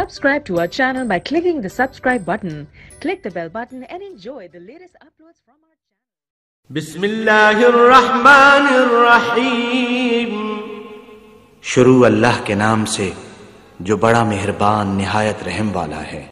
Subscribe to our channel by clicking the subscribe button. Click the bell button and enjoy the latest uploads from our channel. बिस्मिल्लाहिर्रहमानिर्रहीम। शुरू अल्लाह के नाम से जो बड़ा मेहरबान निहायत रहम वाला है।